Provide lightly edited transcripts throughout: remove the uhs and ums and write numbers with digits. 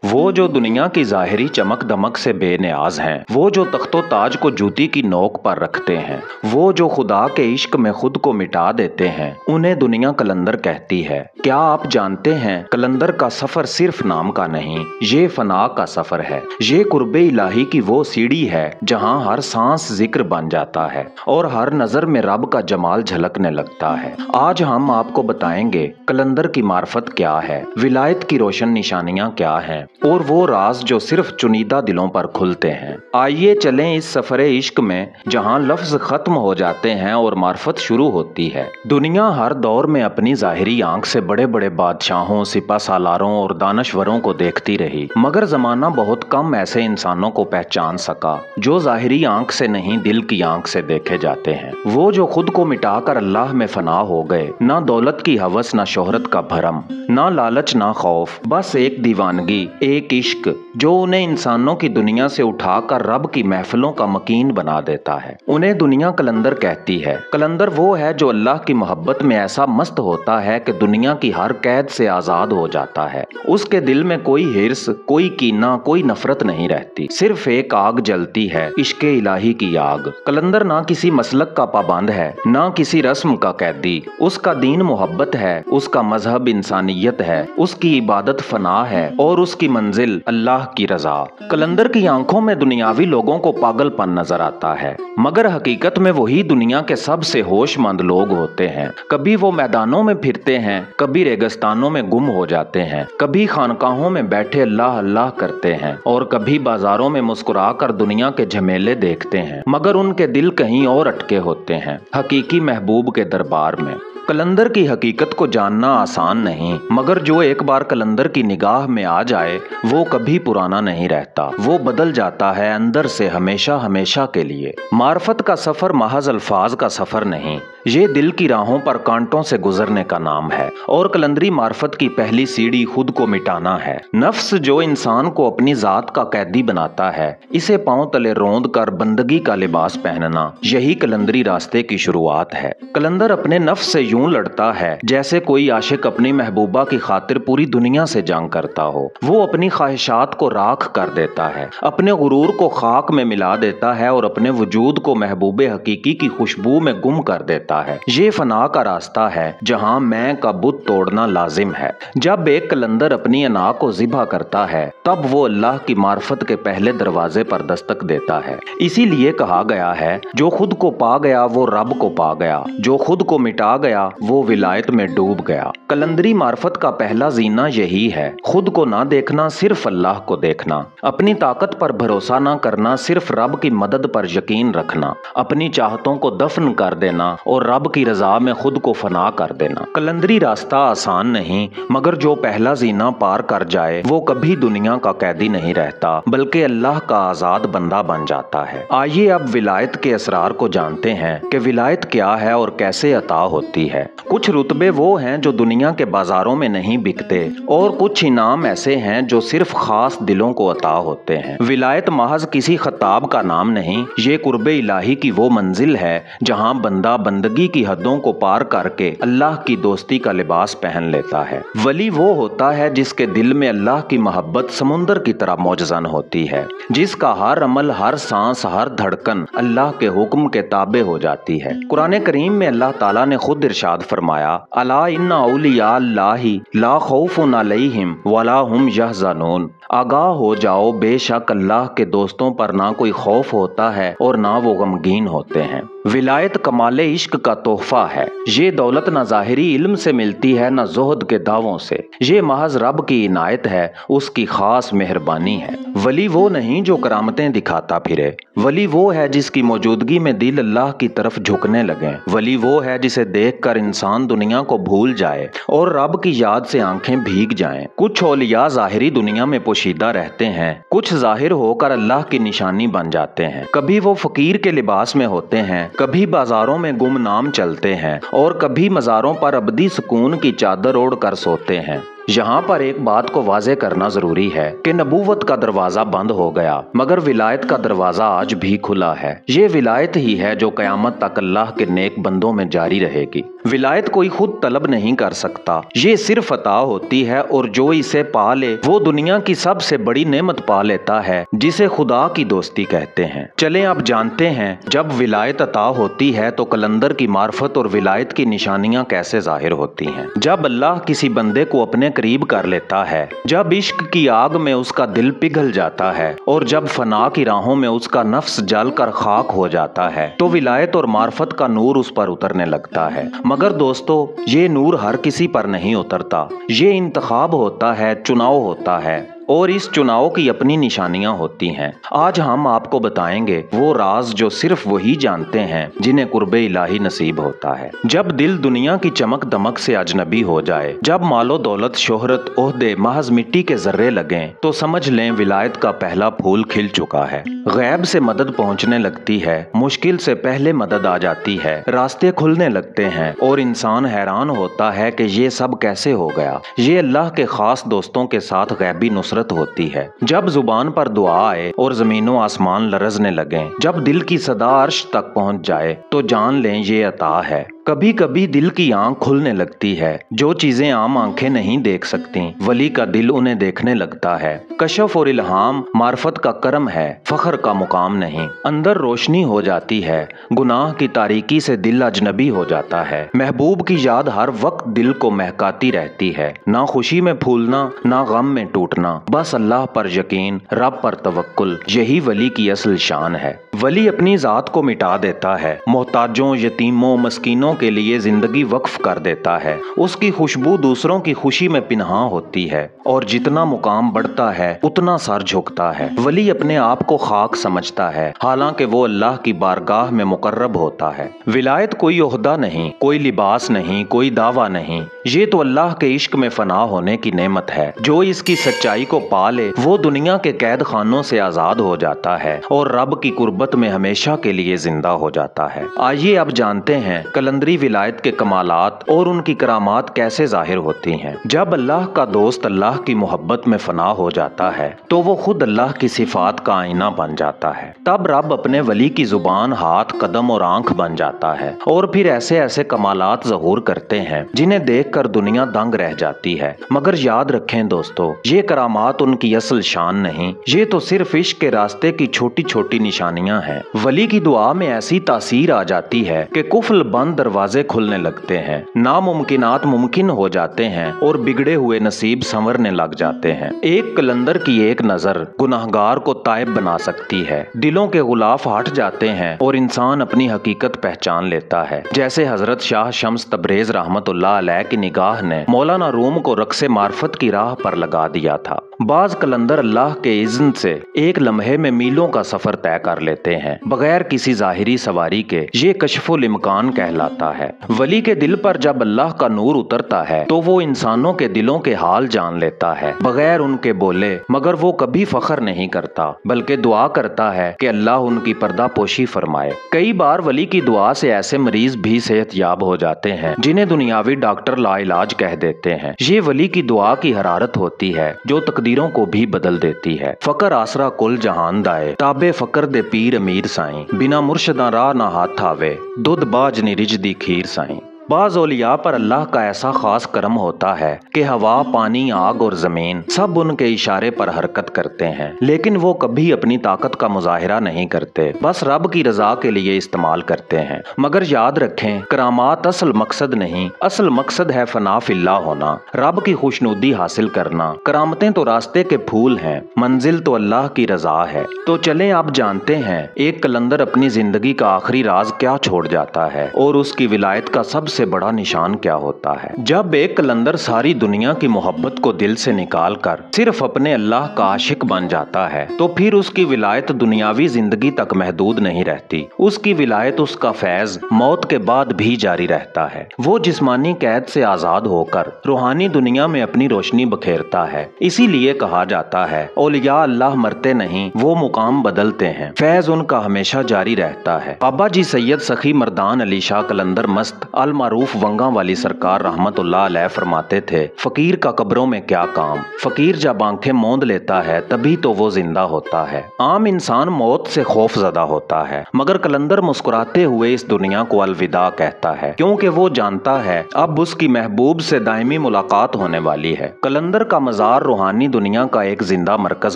वो जो दुनिया की ज़ाहिरी चमक दमक से बेनियाज हैं, वो जो तख्तो ताज को जूती की नोक पर रखते हैं, वो जो खुदा के इश्क में खुद को मिटा देते हैं, उन्हें दुनिया कलंदर कहती है। क्या आप जानते हैं, कलंदर का सफर सिर्फ नाम का नहीं, ये फना का सफर है। ये कुर्बे इलाही की वो सीढ़ी है जहाँ हर सांस जिक्र बन जाता है और हर नजर में रब का जमाल झलकने लगता है। आज हम आपको बताएंगे कलंदर की मार्फत क्या है, विलायत की रोशन निशानियां क्या हैं और वो राज जो सिर्फ चुनिंदा दिलों पर खुलते हैं। आइए चलें इस सफरे इश्क में जहां लफ्ज खत्म हो जाते हैं और मार्फत शुरू होती है। दुनिया हर दौर में अपनी जाहिरी आंख से बड़े बड़े बादशाहों, सिपा सालारों और दानश्वरों को देखती रही, मगर जमाना बहुत कम ऐसे इंसानों को पहचान सका जो जाहिरी आंख से नहीं दिल की आंख से देखे जाते हैं। वो जो खुद को मिटाकर अल्लाह में फना हो गए, ना दौलत की हवस, ना शोहरत का भरम, ना लालच, ना खौफ, बस एक दीवानगी, एक इश्क जो उन्हें इंसानों की दुनिया से उठाकर रब की महफिलों का मकीन बना देता है। उन्हें दुनिया कलंदर कहती है। कलंदर वो है जो अल्लाह की मोहब्बत में ऐसा मस्त होता है कि दुनिया की हर कैद से आजाद हो जाता है। उसके दिल में कोई हिर्स, कोई कीना, कोई नफरत नहीं रहती, सिर्फ एक आग जलती है, इश्के इलाही की आग। कलंदर ना किसी मसलक का पाबंद है, ना किसी रस्म का कैदी। उसका दीन मोहब्बत है, उसका मजहब इंसानियत है, उसकी इबादत फना है और उसकी मंजिल अल्लाह की रजा। कलंदर की आंखों में दुनियावी लोगों को पागलपन नजर आता है, मगर हकीकत में वही दुनिया के सबसे होशमंद लोग होते हैं। कभी वो मैदानों में फिरते हैं, कभी रेगिस्तानों में गुम हो जाते हैं, कभी खानकाहों में बैठे अल्लाह अल्लाह करते हैं और कभी बाजारों में मुस्कुरा कर दुनिया के झमेले देखते हैं, मगर उनके दिल कहीं और अटके होते हैं, हकीकी महबूब के दरबार में। कलंदर की हकीकत को जानना आसान नहीं, मगर जो एक बार कलंदर की निगाह में आ जाए वो कभी पुराना नहीं रहता, वो बदल जाता है अंदर से हमेशा हमेशा के लिए। मार्फत का सफर महज अल्फाज का सफर नहीं, ये दिल की राहों पर कांटों से गुजरने का नाम है और कलंदरी मार्फत की पहली सीढ़ी खुद को मिटाना है। नफ्स जो इंसान को अपनी जात का कैदी बनाता है, इसे पांव तले रोंद कर बंदगी का लिबास पहनना, यही कलंदरी रास्ते की शुरुआत है। कलंदर अपने नफ्स से यूं लड़ता है जैसे कोई आशिक अपनी महबूबा की खातिर पूरी दुनिया से जंग करता हो। वो अपनी ख्वाहिशात को राख कर देता है, अपने गुरूर को खाक में मिला देता है और अपने वजूद को महबूबे हकीकी की खुशबू में गुम कर देता है। ये फना का रास्ता है जहां मैं का बुत तोड़ना लाजिम है। जब एक कलंदर अपनी अना को ज़िबा करता है, तब वो अल्लाह की मार्फत के पहले दरवाजे पर दस्तक देता है। इसीलिए कहा गया है, जो खुद को पा गया वो रब को पा गया, जो खुद को मिटा गया वो विलायत में डूब गया। कलंदरी मार्फत का पहला जीना यही है, खुद को ना देखना, सिर्फ अल्लाह को देखना, अपनी ताकत पर भरोसा ना करना, सिर्फ रब की मदद पर यकीन रखना, अपनी चाहतों को दफन कर देना और रब की रजा में खुद को फना कर देना। कलंदरी रास्ता आसान नहीं, मगर जो पहला जीना पार कर जाए वो कभी दुनिया का कैदी नहीं रहता, बल्कि अल्लाह का आजाद बंदा बन जाता है। आइए अब विलायत के असरार को जानते हैं कि विलायत क्या है और कैसे अता होती है। कुछ रुतबे वो हैं जो दुनिया के बाजारों में नहीं बिकते और कुछ इनाम ऐसे हैं जो सिर्फ खास दिलों को अता होते हैं। विलायत महज किसी खताब का नाम नहीं, ये कुर्बे इलाही की वो मंजिल है जहां बंदा बंदगी की हदों को पार करके अल्लाह की दोस्ती का लिबास पहन लेता है। वली वो होता है जिसके दिल में अल्लाह की मोहब्बत समुंदर की तरह मौजज़न होती है, जिसका हर अमल, हर सांस, हर धड़कन अल्लाह के हुक्म के ताबे हो जाती है। कुरान करीम में अल्लाह ताला ने खुद इरशाद फरमाया, अला इन्ना औलिया अल्लाहि ला खौफुन अलैहिम वला हुम यहज़नून। आगाह हो जाओ, बेशक अल्लाह के दोस्तों पर ना कोई खौफ होता है और ना वो गमगीन होते हैं। विलायत कमाले इश्क का तोहफा है। ये दौलत न ज़ाहिरी इल्म से मिलती है, न ज़ुहद के दावों से। ये महज रब की इनायत है, उसकी खास मेहरबानी है। वली वो नहीं जो करामतें दिखाता फिरे, वली वो है जिसकी मौजूदगी में दिल अल्लाह की तरफ झुकने लगे। वली वो है जिसे देखकर इंसान दुनिया को भूल जाए और रब की याद से आंखें भीग जाएं। कुछ औलिया ज़ाहिरी दुनिया में पोशीदा रहते हैं, कुछ ज़ाहिर होकर अल्लाह की निशानी बन जाते हैं। कभी वो फकीर के लिबास में होते हैं, कभी बाजारों में गुमनाम चलते हैं और कभी मज़ारों पर अबदी सुकून की चादर ओढ़ कर सोते हैं। यहाँ पर एक बात को वाज़ेह करना जरूरी है कि नबूवत का दरवाजा बंद हो गया मगर विलायत का दरवाजा आज भी खुला है। ये विलायत ही है जो कयामत तक अल्लाह के नेक बंदों में जारी रहेगी। विलायत कोई खुद तलब नहीं कर सकता, ये सिर्फ अता होती है और जो इसे पा ले वो दुनिया की सबसे बड़ी नेमत पा लेता है जिसे खुदा की दोस्ती कहते हैं। चलें अब जानते हैं जब विलायत अता होती है तो कलंदर की मार्फत और विलायत की निशानियां कैसे जाहिर होती हैं। जब अल्लाह किसी बंदे को अपने करीब कर लेता है, जब इश्क की आग में उसका दिल पिघल जाता है और जब फना की राहों में उसका नफ्स जल कर खाक हो जाता है तो विलायत और मार्फत का नूर उस पर उतरने लगता है। मगर दोस्तों, ये नूर हर किसी पर नहीं उतरता। ये इंतखाब होता है, चुनाव होता है और इस चुनाव की अपनी निशानियां होती हैं। आज हम आपको बताएंगे वो राज जो सिर्फ वही जानते हैं जिन्हें कुर्बे इलाही नसीब होता है। जब दिल दुनिया की चमक दमक से अजनबी हो जाए, जब मालो दौलत शोहरत ओहदे महज मिट्टी के जर्रे लगें, तो समझ लें विलायत का पहला फूल खिल चुका है। गैब से मदद पहुंचने लगती है, मुश्किल से पहले मदद आ जाती है, रास्ते खुलने लगते हैं और इंसान हैरान होता है कि ये सब कैसे हो गया। ये अल्लाह के खास दोस्तों के साथ गैबी नुसरत होती है। जब जुबान पर दुआ आए और जमीनों आसमान लरजने लगे, जब दिल की सदा अर्श तक पहुंच जाए तो जान लें ये अता है। कभी कभी दिल की आंख खुलने लगती है, जो चीजें आम आंखें नहीं देख सकती वली का दिल उन्हें देखने लगता है। कशफ और इल्हाम मार्फत का करम है, फख्र का मुकाम नहीं। अंदर रोशनी हो जाती है, गुनाह की तारीकी से दिल अजनबी हो जाता है। महबूब की याद हर वक्त दिल को महकाती रहती है। ना खुशी में फूलना, ना गम में टूटना, बस अल्लाह पर यकीन, रब पर तवक्कुल, यही वली की असल शान है। वली अपनी जात को मिटा देता है, मोहताजों, यतीमों, मस्कीनों के लिए जिंदगी वक्फ कर देता है। उसकी खुशबू दूसरों की खुशी में पिन्हा होती है और जितना मुकाम बढ़ता है उतना सर झुकता है। वली अपने आप को खाक समझता है, हालांकि वो अल्लाह की बारगाह में मुकर्रब होता है। विलायत कोई ओहदा नहीं, कोई लिबास नहीं, कोई दावा नहीं, ये तो अल्लाह के इश्क में फना होने की नेमत है। जो इसकी सच्चाई को पा ले वो दुनिया के कैद खानों से आजाद हो जाता है और रब की कुर्बत में हमेशा के लिए जिंदा हो जाता है। आइए अब जानते हैं कलंदरी विलायत के कमालात और उनकी करामात कैसे जाहिर होती हैं। जब अल्लाह का दोस्त अल्लाह की मोहब्बत में फना हो जाता है तो वो खुद अल्लाह की सिफात का आईना बन जाता है। तब रब अपने वली की जुबान, हाथ, कदम और आंख बन जाता है और फिर ऐसे ऐसे कमालात ज़हूर करते हैं जिन्हें देखकर दुनिया दंग रह जाती है। मगर याद रखें दोस्तों, ये करामात उनकी असल शान नहीं, ये तो सिर्फ इश्क के रास्ते की छोटी छोटी निशानियां हैं। वली की दुआ में ऐसी तासीर आ जाती है कि कुफल बंद दरवाजे खुलने लगते हैं, नामुमकिनात मुमकिन हो जाते हैं और बिगड़े हुए नसीब संवरने लग जाते हैं। एक कलंदर की एक नजर गुनाहगार को ताइब बना सकती है। दिलों के गुलाफ हट जाते हैं और इंसान अपनी हकीकत पहचान लेता है। जैसे हजरत शाह शम्स तबरेज रहमतुल्लाह अलैह की निगाह ने मौलाना रूम को रक्से मार्फत की राह पर लगा दिया था। बाज कलंदर अल्लाह के इज़्न से एक लम्हे में मीलों का सफर तय कर लेते हैं बगैर किसी जाहिरी सवारी के। ये कशफुल इम्कान कहलाता है। वली के दिल पर जब अल्लाह का नूर उतरता है तो वो इंसानों के दिलों के हाल जान लेता है बगैर उनके बोले। मगर वो कभी फख्र नहीं करता बल्कि दुआ करता है कि अल्लाह उनकी पर्दा पोशी फरमाए। कई बार वली की दुआ से ऐसे मरीज भी सेहतयाब हो जाते हैं जिन्हें दुनियावी डॉक्टर लाइलाज कह देते हैं। ये वली की दुआ की हरारत होती है जो तकदीरों को भी बदल देती है। फकर आसरा कुल जहान दाए, ताबे फकर दे पीर अमीर साईं, बिना मुर्शदा राह ना हाथ आवे, दुध बाज नी रिज दी खीर साईं। बाज़ औलिया पर अल्लाह का ऐसा खास करम होता है कि हवा, पानी, आग और जमीन सब उनके इशारे पर हरकत करते हैं, लेकिन वो कभी अपनी ताकत का मुजाहिरा नहीं करते, बस रब की रजा के लिए इस्तेमाल करते हैं। मगर याद रखें, करामात असल मकसद नहीं, असल मकसद है फना फिल्लाह होना, रब की खुशनुदी हासिल करना। करामतें तो रास्ते के फूल हैं, मंजिल तो अल्लाह की रजा है। तो चलें आप जानते हैं एक कलंदर अपनी जिंदगी का आखिरी राज क्या छोड़ जाता है और उसकी विलायत का सबसे बड़ा निशान क्या होता है। जब एक कलंदर सारी दुनिया की मोहब्बत को दिल से निकाल कर सिर्फ अपने अल्लाह का आशिक बन जाता है तो फिर उसकी विलायत दुनियावी जिंदगी तक महदूद नहीं रहती। उसकी विलायत, उसका फैज मौत के बाद भी जारी रहता है। वो जिस्मानी कैद से आजाद होकर रूहानी दुनिया में अपनी रोशनी बखेरता है। इसीलिए कहा जाता है औलिया अल्लाह मरते नहीं, वो मुकाम बदलते हैं। फैज उनका हमेशा जारी रहता है। बाबा जी सैयद सखी मर्दान अली शाह कलंदर मस्त अल मारूफ वंगा वाली सरकार रहमतुल्लाह अलैह फरमाते थे, फकीर का कब्रों में क्या काम, फकीर जब आंखें मूंद लेता है तभी तो वो जिंदा होता है। आम इंसान मौत से खौफजदा होता है, मगर कलंदर मुस्कुराते हुए इस दुनिया को अलविदा कहता है, क्योंकि वो जानता है अब उसकी महबूब से दायमी मुलाकात होने वाली है। कलंदर का मज़ार रूहानी दुनिया का एक जिंदा मरकज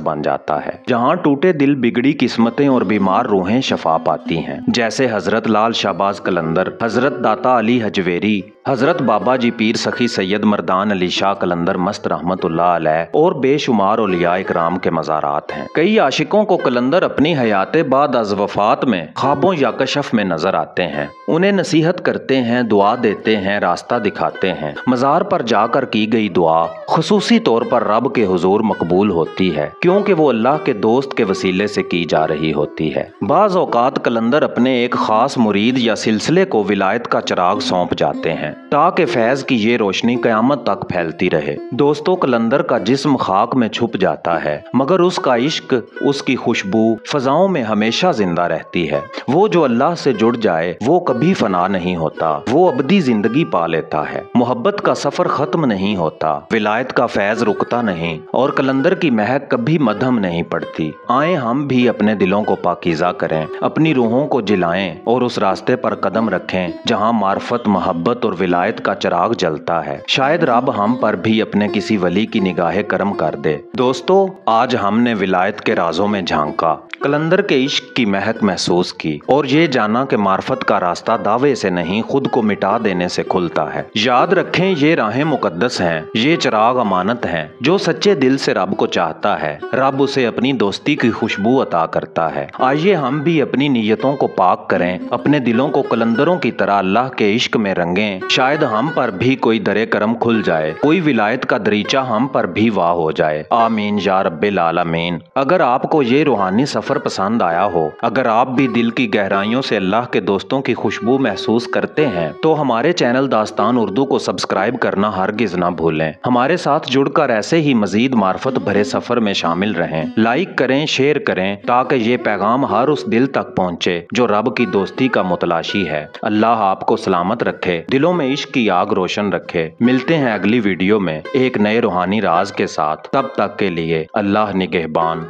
बन जाता है, जहाँ टूटे दिल, बिगड़ी किस्मतें और बीमार रूहें शफा पाती हैं। जैसे हजरत लाल शाहबाज कलंदर, हजरत दाता अली हजवेरी, हजरत बाबा जी पीर सखी सैयद मर्दान अली शाह कलंदर मस्त रहमतुल्लाह अलैह और बेशुमार औलिया इकराम के मज़ारात हैं। कई आशिकों को कलंदर अपनी हयाते बाद अज़ वफ़ात में ख्वाबों या कशफ में नजर आते हैं, उन्हें नसीहत करते हैं, दुआ देते हैं, रास्ता दिखाते हैं। मज़ार पर जाकर की गई दुआ खुसूसी तौर पर रब के हुजूर मकबूल होती है, क्योंकि वो अल्लाह के दोस्त के वसीले से की जा रही होती है। बाज़ औक़ात कलंदर अपने एक खास मुरीद या सिलसिले को विलायत का चिराग सौंप जाते हैं, ताकि फैज की ये रोशनी क़यामत तक फैलती रहे। दोस्तों, कलंदर का जिस्म खाक में छुप जाता है, मगर उसका इश्क, उसकी खुशबू फजाओं में हमेशा जिंदा रहती है। वो जो अल्लाह से जुड़ जाए वो कभी फना नहीं होता, वो अबदी जिंदगी पा लेता है। मोहब्बत का सफर खत्म नहीं होता, विलायत का फैज रुकता नहीं और कलंदर की महक कभी मद्धम नहीं पड़ती। आए हम भी अपने दिलों को पाकीज़ा करें, अपनी रूहों को जिलाएं और उस रास्ते पर कदम रखें जहाँ मार्फत, मोहब्बत और विलायत का चिराग जलता है। शायद रब हम पर भी अपने किसी वली की निगाहे करम कर दे। दोस्तों, आज हमने विलायत के राजों में झांका, कलंदर के इश्क की महक महसूस की और ये जाना कि मार्फत का रास्ता दावे से नहीं खुद को मिटा देने से खुलता है। याद रखें, ये राहें मुकद्दस हैं, ये चिराग अमानत हैं। जो सच्चे दिल से रब को चाहता है, रब उसे अपनी दोस्ती की खुशबू अता करता है। आइए हम भी अपनी नीयतों को पाक करें, अपने दिलों को कलंदरों की तरह अल्लाह के इश्क में रंगें। शायद हम पर भी कोई दरे करम खुल जाए, कोई विलायत का दरीचा हम पर भी वाह हो जाए। आमीन या रब्बिल आलमीन। अगर आपको ये रूहानी सफर पसंद आया हो, अगर आप भी दिल की गहराइयों से अल्लाह के दोस्तों की खुशबू महसूस करते हैं, तो हमारे चैनल दास्तान उर्दू को सब्सक्राइब करना हरगिज ना भूलें। हमारे साथ जुड़कर ऐसे ही मजीद मार्फत भरे सफर में शामिल रहें। लाइक करें, शेयर करें, ताकि ये पैगाम हर उस दिल तक पहुँचे जो रब की दोस्ती का मुतलाशी है। अल्लाह आपको सलामत रखे, दिलों में इश्क की आग रोशन रखे। मिलते हैं अगली वीडियो में एक नए रूहानी राज के साथ। तब तक के लिए अल्लाह निगहबान।